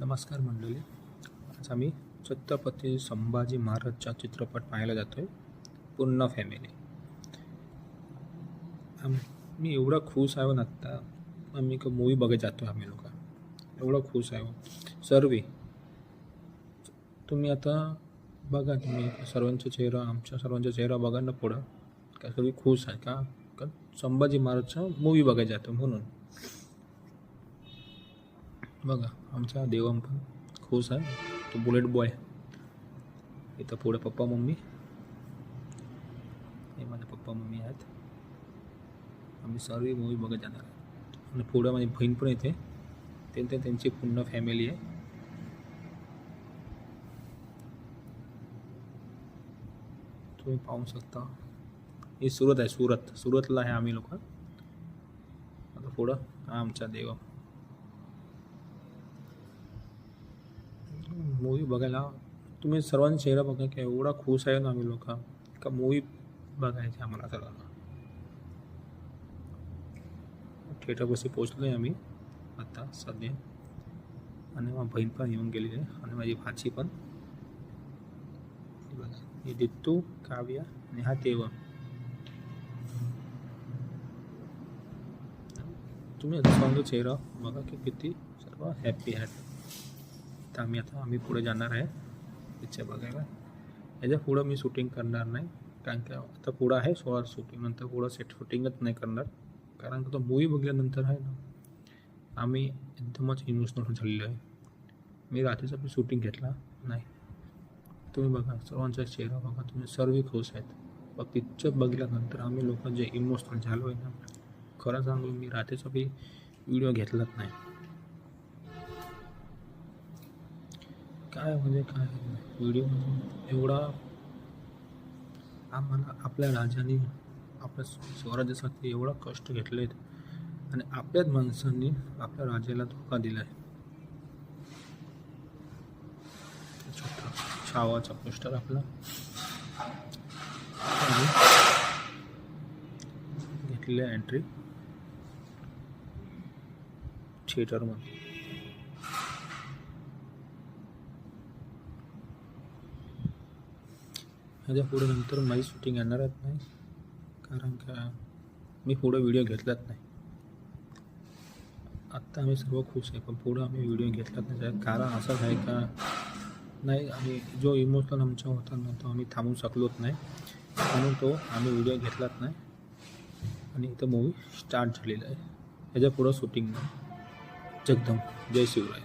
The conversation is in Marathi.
नमस्कार मंडळी. आज आम्ही छत्रपती संभाजी महाराजचा चित्रपट पाहायला जातोय, पूर्ण फॅमिली. मी एवढा खुश आहे ना. आत्ता आम्ही मूवी बघायला जातो. आम्ही लोक एवढं खुश आहे सर्व. तुम्ही आता बघा, तुम्ही सर्वांचा चेहरा, आमच्या सर्वांचा चेहरा बघा ना पुढं. का सगळी खुश आहे का? संभाजी महाराजचा मूवी बघायला जातो म्हणून. बघा, आमचा देवम पण खुश आहे. तो बुलेट बॉय. इथं पुढे पप्पा मम्मी, हे माझे पप्पा मम्मी आहेत. आम्ही सर्व मूवी बघत जाणार आहे. आणि पुढं माझी बहीण पण येते. त्यांची पूर्ण फॅमिली आहे. तुम्ही पाहू शकता. ही सुरत आहे. सुरतला आहे आम्ही लोक. आता पुढं हा आमचा देव. मूवी बघायला तुम्ही सर्वांचा चेहरा बघा की एवढा खुश आहे ना आम्ही लोक. का मूवी बघायची आम्हाला सर्वांना. थिएटरपाशी पोचलो आहे आम्ही आता सध्या. आणि माझी बहीण पण येऊन गेलेली आहे. आणि माझी भाची पण. बघा, हे दित्तू, काव्या आणि हा तेव्हा. तुम्ही आता सर्वांचा चेहरा बघा की किती सर्व हॅप्पी आहेत. तर आम्ही पुढे जाणार आहे पिक्चर बघायला. याच्या पुढं मी शूटिंग करणार नाही, कारण की आता पुढं आहे 16 शूटिंग. नंतर पुढं शूटिंगच नाही करणार. कारण का तो मूवी बघल्यानंतर आहे ना, आम्ही एकदमच इमोशनल झालेलो आहे. मी रात्रीचा पण शूटिंग घेतला नाही. तुम्ही बघा, सर्वांचा चेहरा बघा. तुम्ही सर्व खुश आहेत. पण पिक्चर बघल्यानंतर आम्ही लोक जे इमोशनल झालो आहे ना, खरं सांगू मी रात्रीचा बी व्हिडिओ घेतलाच नाही. काय व्हिडिओ एवढा आम्हाला आपल्या राजाने आपल्या स्वराज्यासाठी एवढा कष्ट घेतले आहेत. आणि आपल्याच माणसांनी आपल्या राजाला धोका दिला आहे. छोटा छावाचा पोस्टर आपला घेतलेला एंट्री थिएटरमध्ये. ह्याच्या पुढे नंतर माझी शूटिंग येणारच नाही, कारण का मी पुढं व्हिडिओ घेतलाच नाही. आत्ता आम्ही सर्व खुश आहे, पण पुढं आम्ही व्हिडिओ घेतलाच नाही. कारण असंच आहे का नाही, आम्ही जो इमोशनल आमचा होता ना, तो आम्ही थांबवू शकलोच नाही. म्हणून तो आम्ही व्हिडिओ घेतलाच नाही. आणि इथं मूवी स्टार्ट झालेला आहे. ह्याच्या पुढं शूटिंग नाही. जगदम. जय शिवराय.